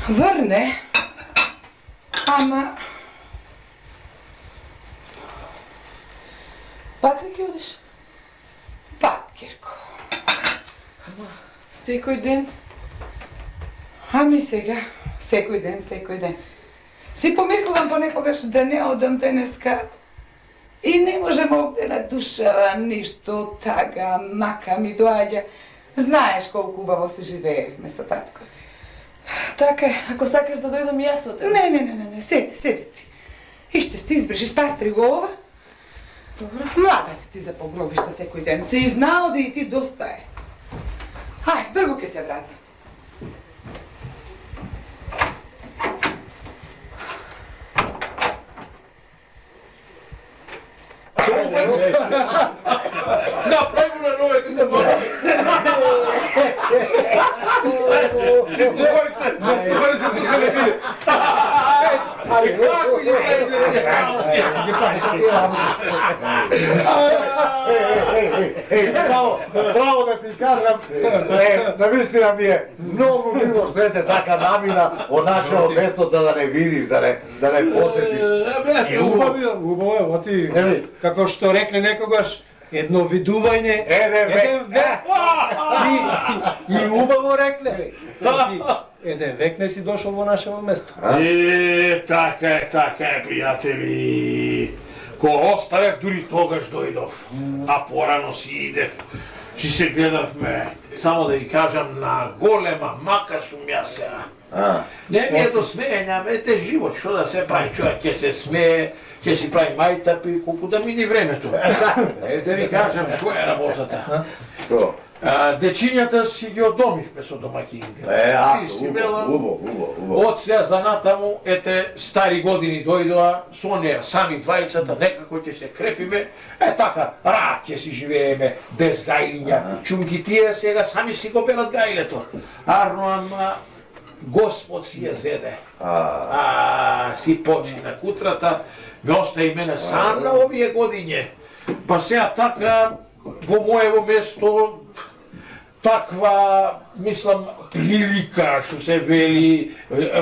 Vrne, ама... Пак ли ги одиш? Пак, Кирко. Ама, секој ден? Ами сега, секој ден. Си помислувам понекогаш да не одам денеска и не можем овде на душава ништо тага, мака ми доаѓа. Знаеш колку убаво се живеевме со татко. Така е, ако сакаш да дојдам и јас со тебе. Не, седи ти. И ще ти избрежи, спастри го ова. Добро. Млада си ти за погробишта секој ден. Се изнаоди и ти доста е. Хај, бргу ке се врати. Направи го на новите да бъде. Изговори се, тука не биде. Како ги Браво да ти кажам, навистина ми е многу мило што ете така намина од нашето место да не видиш, да не посетиш. Убаво е, оти, како што рекле некогаш, едно видување, Еден век. И убаво рекле. Еден век не си дошол во нашето место. Така е, пријатели. Ко оставев, дури тогаш дојдов, а порано си идев. Си се гледавме, само да ги кажам, на голема мака сум јас сега. Не ми е до смеења, ете живот, што да се прави човек, ќе се смее, ќе си прави мајтапи, колку да мини времето. Да ви кажам, што е работата. Дечињата си ги одомивме со домаќинка. Убаво. Од сега за натаму, ете, стари години дојдоа, со неја сами двајцата, некако ќе се крепиме, така, рак ќе си живееме, без гајлиња. Чунки тие сега сами си го берат гајлето. Арно, ама, Господ си ја зеде. Си почина кутрата, ме остави мене сам на овие годиње. Па сега така, во моево место, таква, мислам, прилика, што се вели,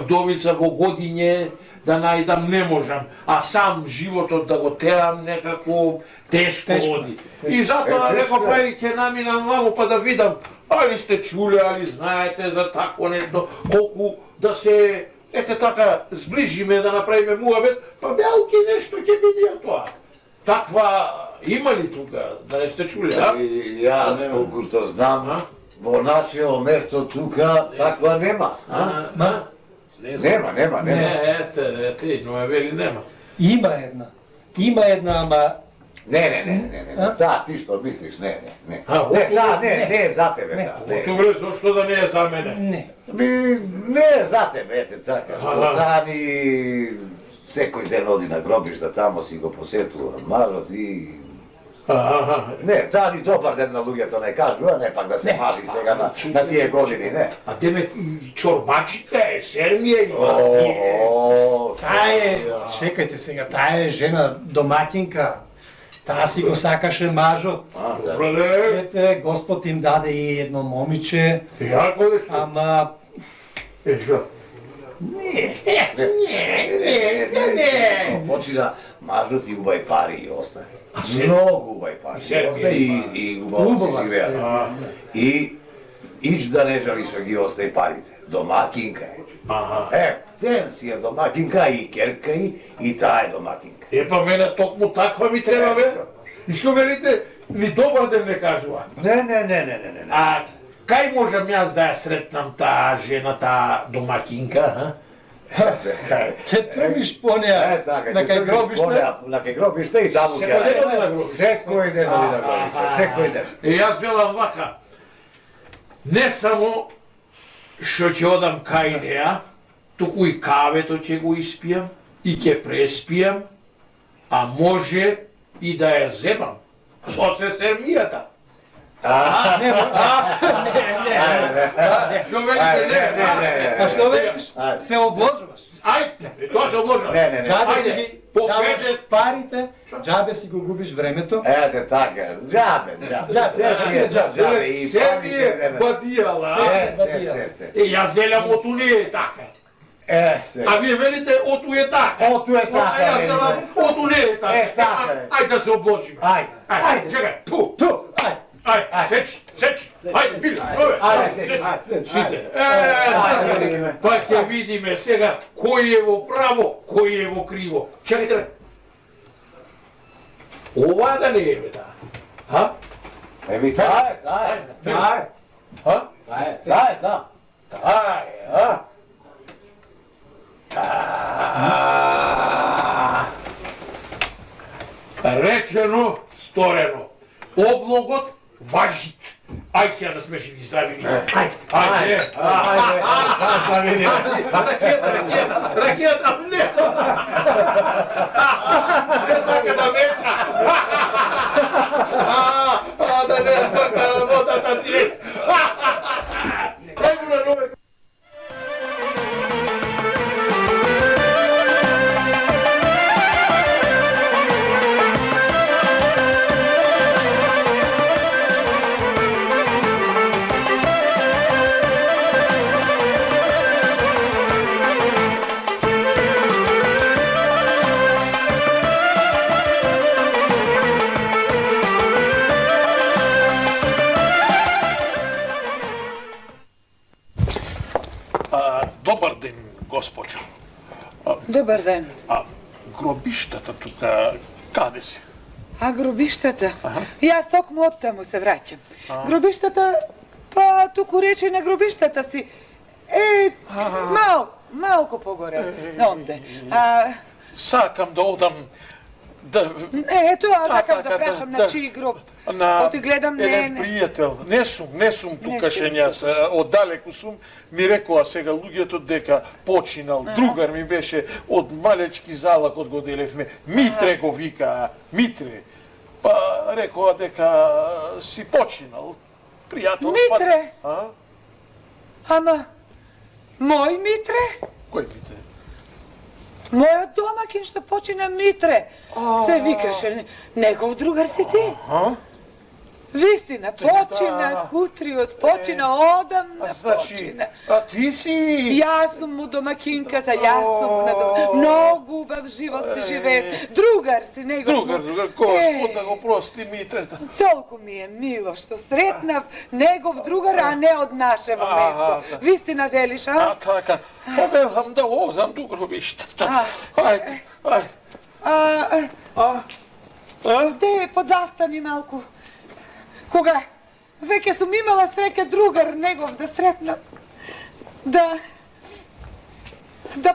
вдовица во годиње, да најдам не можам, а сам животот да го терам некако тешко оди. И затоа реков, ќе наминам ваму па да видам, али сте чуле, али знаете за такво нешто, колку да се, ете така, сближиме, да направиме муабет, па белки нешто ќе биде тоа. Таква има ли тука, да не сте чули, а? Јас, колку што знам, во нашето место тука таква нема. Нема. Не, ете, но е вели нема. Има една, ама... Не. Да, ти што мислиш, не. Не е за тебе. Добре, зашто да не е за мене? Не е за тебе, ете така, што Тани секој ден оди на гробишта, тамо си го посетува мажот и... Не, Тани добар ден на луѓето не кажува, не пак да се мажи сега на тие години, не. А деме и чорбачика е, сермија има. Таа е, чекајте сега, таа е жена домаќинка. Таа си го сакаше мажот. Ете, Господ им даде и едно момиче. Ама... Не. Почина мажот и убај пари и остае. Многу убај пари и убаво си живеа. И ич да не жали што ги остаи парите. Домакинка е. Ден си е домакинка и керка и таа е домакинка. Па мене токму таква ми треба, бе. И што велите, ни добар ден не кажува. Не. А кај можам јас да ја сретнам таа жена, таа домакинка, Се тргнеш по неја, на кај гробиште? На кај гробиште и таму ќе. Секој ден оди на гробиште, секој ден. И јас велам вака, не само што ќе одам кај неја, туку и кавето ќе го испијам, и ќе преспијам, а може и да ја земам, со се сермијата. Не. Што велите, не. А што велиш? Се обложуваш. Ајде, тоа се обложуваш. Не. Джабе си ги даваш парите, джабе си го губиш времето. Ете така, джабе. Се ми е бадијала. Се. И јас велам, ото не е така. Сега. А вие велите, оту е така. Оту е така, А јас давам, оту не е така. така е. Ајде да се облочиме. Ајде. Чекај, пу. Ајде. Ајде, сечи. Ајде, Биле, пробе. Сите. Па ќе видиме сега кој е во право, кој е во криво. Чекајте бе. Ова да не е бе таа. А? Еми, Тај. А? Тај. Тај, а? Речено, сторено. Облогот важит. Ај сега да сме живи и здрави. Ајде. Ракета, не. Не сака да меша. Да не работата ти. Ево на нове. Добар ден, госпоđо. Добар ден. Гробиштата тука, каде се? А гробиштата? Јас токму оттаму се враќам. Гробиштата, па туку рече на гробиштата си. Малку погоре, онде. Сакам да одам да... Тоа сакам да прашам на чиј гроб. На Оти гледам, еден пријател. Не сум тукашен јас, оддалеку сум. Ми рекоа сега луѓето дека починал. Другар ми беше од малечки залак од Годелевме. Митре го вика, Митре. Па рекоа дека си починал. Пријател. Митре? Ама, мој Митре? Кој Митре? Мојот домакин што почина Митре. Се викаше, негов другар си ти. Вистина, почина Кутриот, почина одамна, почина. А ти си... Јас сум му домакинката, јас сум му на дом. Многу убав живот си живее. Другар си, негов. Другар, Господ да го прости Митрета. Толку ми е мило што сретнав негов другар, а не од нашево место. Вистина велиш, а? Така. Па велам да одам до гробиштата. Ајде. Де подзастани малку. Кога веќе сум имала среќа другар негов да сретнам, да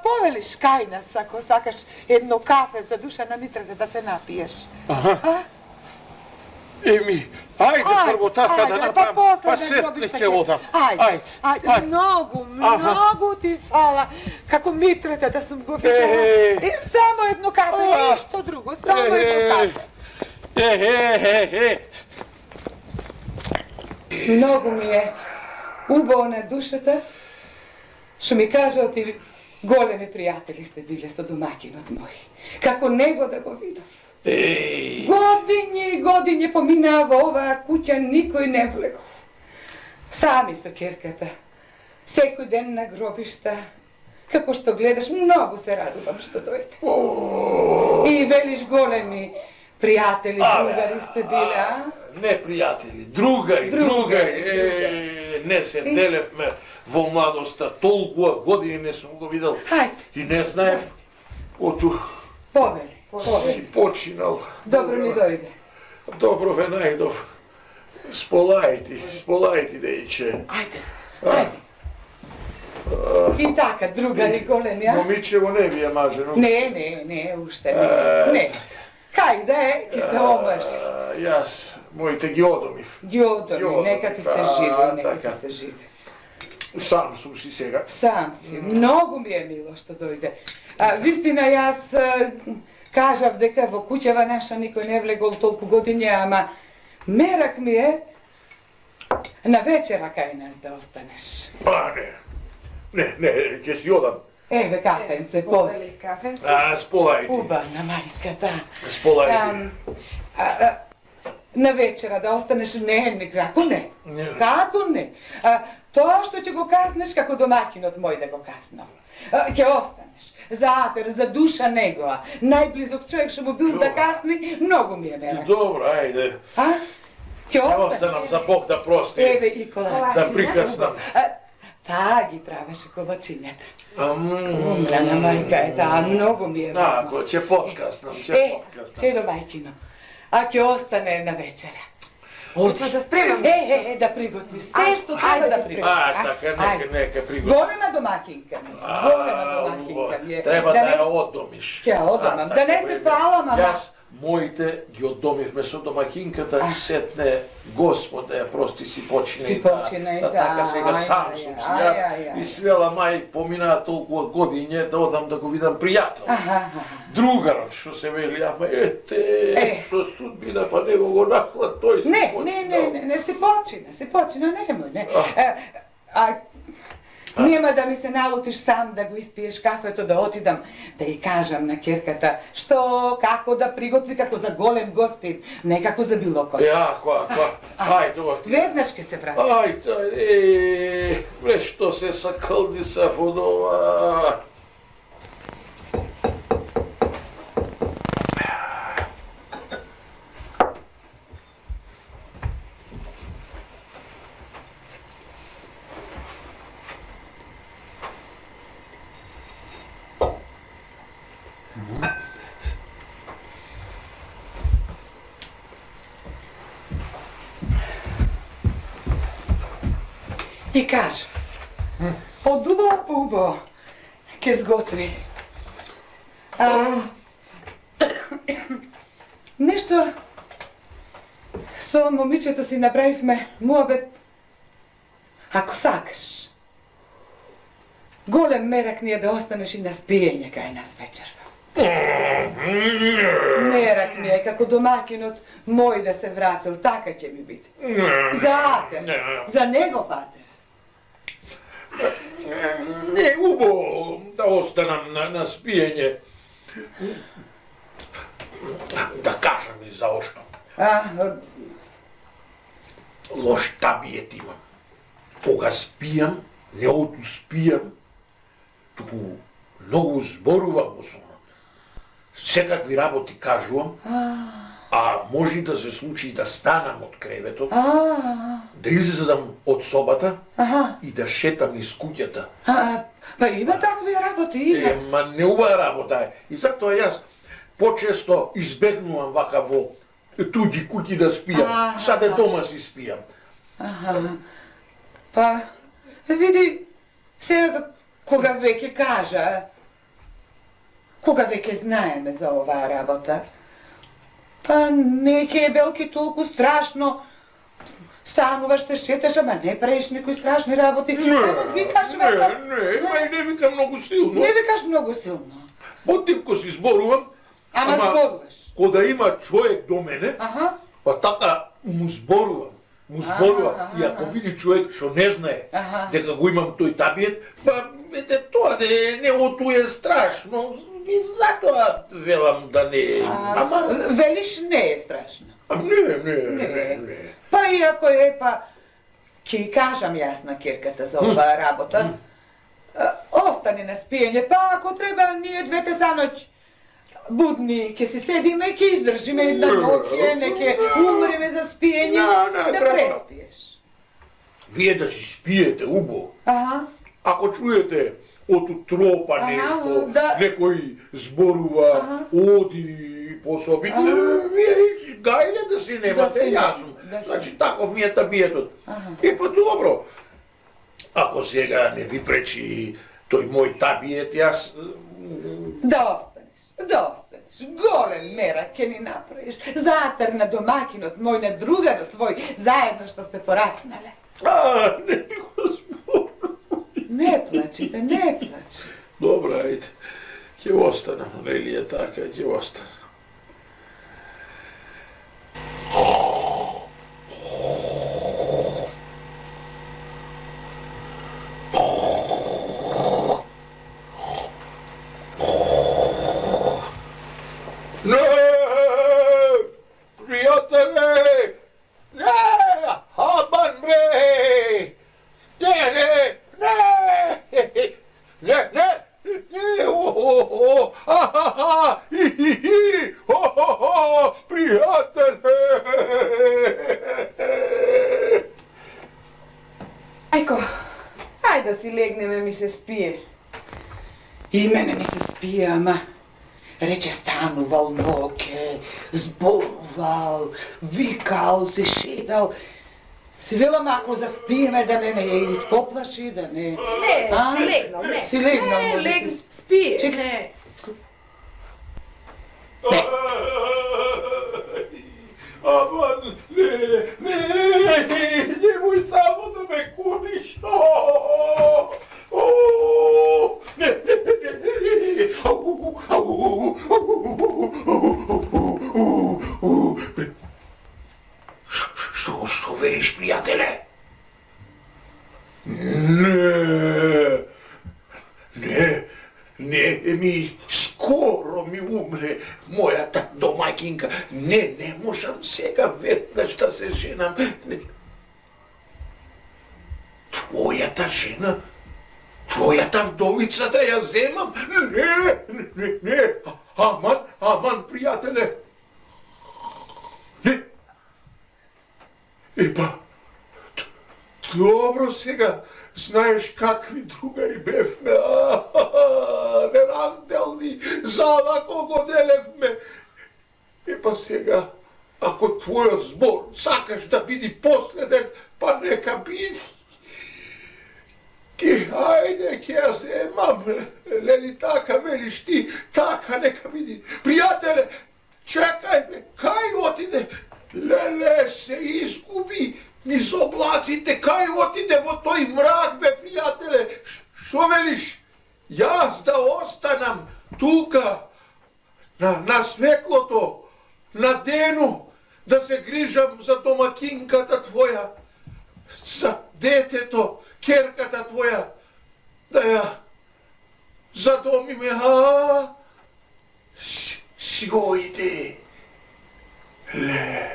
повелиш кај нас, ако сакаш едно кафе за душа на Митрете да се напиеш. Еми, ајде прво така да направам, па сетне ќе одам. Ајде, многу ти фала, како Митрете да сум го видела. Само едно кафе, ништо друго, само едно кафе. Многу ми е убаво на душата, што ми кажа ти големи пријатели сте биле со домакинот мој. Како него да го видов. Годињи поминаа во оваа куќа, никој не влегол. Сами со ќерката, секој ден на гробишта. Како што гледаш, многу се радувам што дојде. И велиш големи пријатели, другари сте биле, а? Не пријатели, другари. Не се делевме во младоста, толкува години не сум го видел. И не знаев, оту си починал. Добро ми дојде. Добро ве најдов. Сполајти, дејче. Ајде. И така, другари големи, а? Момичево не ви е мажено. Не, уште не. Кај да е, ки се омрши. Јас, моите ги одомив. Ги одоми, нека ти се живи, Сам сум си сега. Сам си, многу ми е мило што дојде. Вистина, јас кажав дека во куќава наша никој не влегол толку години, ама мерак ми е на вечера кај нас да останеш. Не, ќе си одам. Еве кафенце, повели. Сполајти. Убавна мајка, да. Сполајти. На вечера да останеш не, како не? Како не? Тоа што ќе го казнеш како домакинот мој да го казнал. Ќе останеш. За Атер, за душа негова. Најблизок човек што му бил да касни, многу ми е мерак. Добро, ајде. А? Ќе останеш. Останам за Бог да прости. Еве и колачи. За прикаснам. Таа ги правеше колачињата. Умрана мајка е таа, многу ми е Да, верно. ќе подкаснам, ќе подкаснам. Чедо мајкино, а ќе остане на вечеря. Оди да спремам. Да приготвиш се што треба да приготвиш. Така, нека приготви. Голема домакинка ми, голема домакинка ми е. Треба да ја оддомиш. Ќе одомам, да не се палам, ама. Јас моите ги оддомивме со домакинката, сетне Господ да ја прости си почина и така сега сам сум си јас и свела мај поминаа толкова годиње да одам да го видам пријател. Другарот што се вели, ама што судбина, па него го нахла, тој се почина. Не се почина, немој, не. Нема да ми се налутиш сам да го испиеш кафето, да отидам, да ја кажам на керката што, како да приготви, како за голем гостин, не како за било кој. Ајде, оти. Веднаш ке се врати. Ајде, што се сакалдиса од ова. И кажам, од убаво по убаво ке сготви. Нешто со момичето си направивме муабет, ако сакаш. Голем мерак ни е да останеш и на спиење кај нас вечерва. Мерак ми е како домакинот мој да се вратил, така ќе ми биде. За Атер, за негов Атер. Не, убаво да останам на спиење. Да кажам и заошто. Лош табиет имам. Кога спијам, не одуспијам, туку многу зборувам особено. Секакви работи кажувам, а може да се случи да станам од креветот, да излезам од собата и да шетам из куќата. Па има такви работи, има. Ма не убава работа е. И затоа јас почесто избегнувам вака во туѓи куќи да спијам. Саде дома си спијам. Па, види, сега кога веќе кажа, кога веќе знаеме за оваа работа, па не ќе е белки толку страшно. Стануваш, се шеташ, ама не правиш некои страшни работи. Само викаш вака. Не викам многу силно. Не викаш многу силно. Потивко си зборувам. Ама зборуваш. Кога има човек до мене, па така му зборувам. И ако види човек што не знае дека го имам тој табиет, па ете тоа не отуе страшно. И затоа велам да не... Велиш не е страшно. Не. Па иако е, па ќе кажам јас на керката за оваа работа. Остани на спиење, па ако треба ние двете за ноќ будни ќе си седиме и ќе издржиме една ноќе, не ќе умреме за спиење, да преспиеш. Вие да си спиете убаво. Ако чуете од утропа нешто, некој зборува, оди по собите, вие гајле да си немате јасно. Значи таков ми е табиетот. И па добро. Ако сега не ви пречи тој мој табиет, јас... Да останеш. Голем мерак ќе ни направиш. За Атер на домакинот мој, на другарот твој, заедно што сте пораснале. Не го зборувам. Не плачи, не плачи. Добро, ајде. Ќе останам, нели е така, ќе останам. Не! Пријателе! Не! Хабан бе! Не! Prijatelje! Ajko, aj da si legneme, mi se spije. I mene mi se spije, ama reče stanuval noke, zboruval, vikal, se šedal. Si velam ako zaspijeme da me ne ispoplaši, da ne... Ne, si legnal, ne. Si legnal, ne, može leg, si... spije, Čekaj. ne. Ne. Aman, nemoj samo da me kuniš. Što veriš, prijatelje? Ne, skoro mi umre moja ta domaćinka. Ne možem сега веднаш да се женам. Твоята жена? Твоята вдовица да я земам? Не. Аман, приятеле. Не. Епа, добро сега. Знаеш какви другари бевме, неразделни, залако го делевме. Епа сега, ако твојот збор сакаш да биде последен, па нека биде. Ајде, ќе ја земам, лели така велиш ти, така нека биде. Пријателе, чекај ме, кај отиде? Леле се изгуби. Низ облаците, кај отиде во тој мрак, бе, пријателе? Што велиш? Јас да останам тука, на светлото, на дену, да се грижам за домакинката твоја, за детето, керката твоја, да ја задомиме, си ојде. Ле.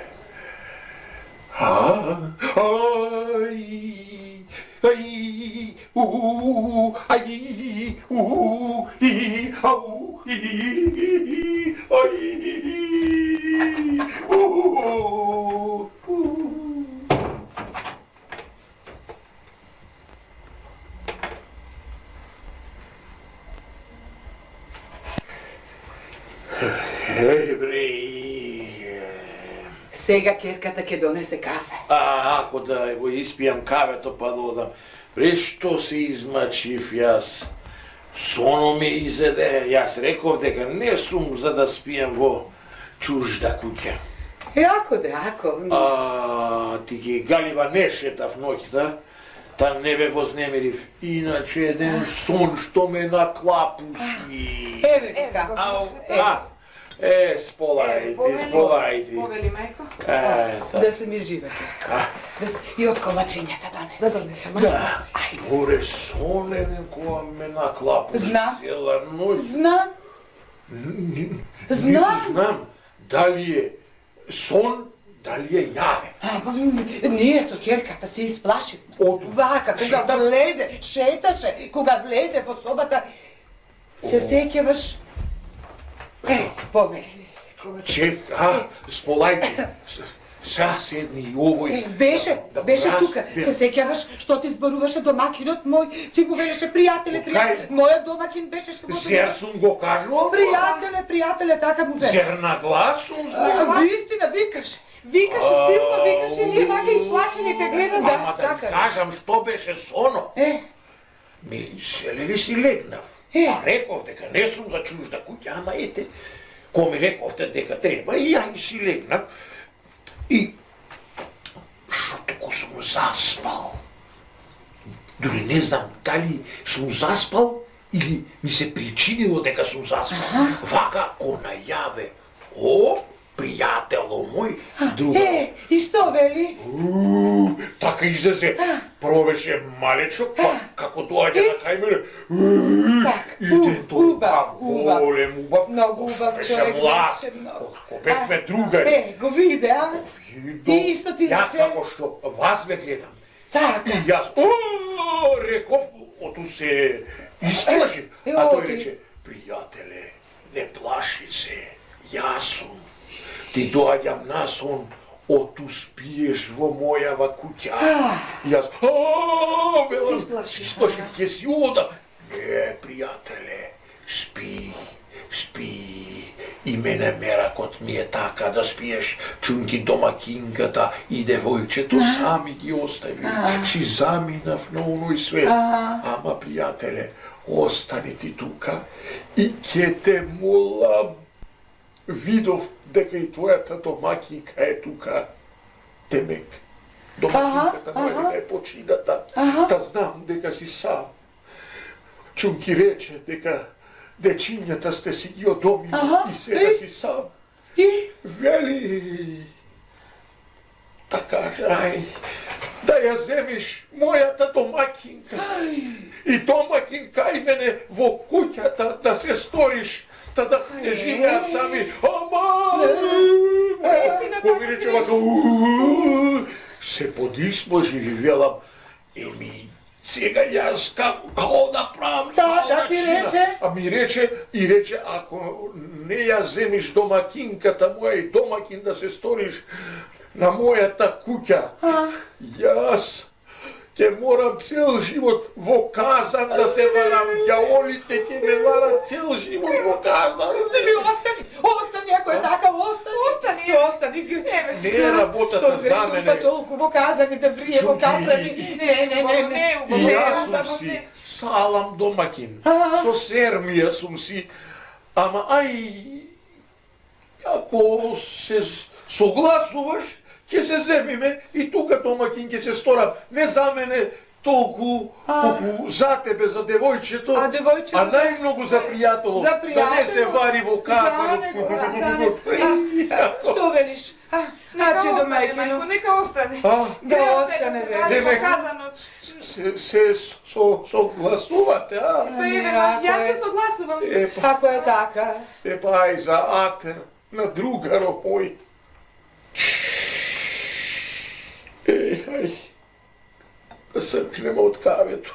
Сега керката ќе донесе кафе. Ако да го испијам кавето па да одам. Што се измачив јас? Соно ме изеде. Јас реков дека не сум за да спијам во чужда куќа. Ако да, ако. Ти ги галива не шетав ноќта, та не бе вознемирив. Иначе еден сон што ме наклапуши. Еве како. Сполајте. Повели, мајко. Да се ми живе, керка. И од колачињата донесе. Да донесам. Ајде. Горе сон еден која ме наклапуши. Знам. Цела ноќ. Знам. Дали е сон, дали е јаве. Ние со керката се исплашивме. Вака, кога шеташе, кога влезе во собата, се сеќаваш. Помели. Сполајте. Са седни и овој. Беше тука. Се сеќаваш што ти зборуваше домакинот мој, ти му велеше пријателе. Мојот домакин беше што го... Зер сум го кажувал? Пријателе, така му беше. Зер на глас сум знал? Вистина, викаше. Силно викаше, ние вака исплашените гледам. Ама да кажам што беше соно. Ми лели си легнав. Реков дека не сум за чужда куќа, ама ете, кој ми рековте дека треба, и ја си легнав. И што току сум заспал. Дури не знам дали сум заспал или ми се причинило дека сум заспал. Вака ко најаве, пријатело мој, друга. И што вели? Така излезе. Прво беше малечок, па како доаѓа на кај мене. Иден толков голем, убав. Многу убав човек беше, многу. Ко бевме другари. Го виде, И што ти Јас рече? како што вас ве гледам. Така. И јас, реков, оту се исплашив. А тој рече, пријателе, Не плаши се, јас сум. Ти доаѓам на сон, оту спиеш во мојава куќа. Јас, велам, си сплашив, ќе си одам. Не, пријателе, спи, спи. И мене меракот ми е така да спиеш, чунки домакинката и девојчето сами ги остави. Си заминав на оној свет. Ама, пријателе, остани ти тука и ќе те молам. Видов дека и твојата домакинка е тука. Темек, домакинката моја е почината. Та знам дека си сам. Чунки рече дека дечињата сте си ги одомили и сега си сам. Вели, та кажај, да ја земиш мојата домакинка. И домакинка и мене во куќата да се сториш, та да не живеат сами. Ама! Кој ми рече вака, се подисможи ви велам, еми, сега јас како да правам? Да ти рече? А ми рече, ако не ја земиш домакинката моја и домакин да се сториш на мојата куќа, јас ќе морам цел живот во казан да се варам. Ѓаволите ќе ме варат цел живот во казан. Остани, ако е така, остани. Не работата за мене. Што толку во казани да врие во каправи. Не. Јас сум си салам домакин. Со сермија сум си. Ама ај, ако се согласуваш, ќе се земиме и тука домакин ќе се сторам. Не за мене толку колку за тебе, за девојчето, а најмногу за пријател. Да не се вари во казанот. Што велиш? Значи домајкино. Нека остане. Да остане, велиш. Се согласувате, Јас се согласувам. Ако е така. Ај за Атер, на другаро мој. Ај, да сркнемо од кавето.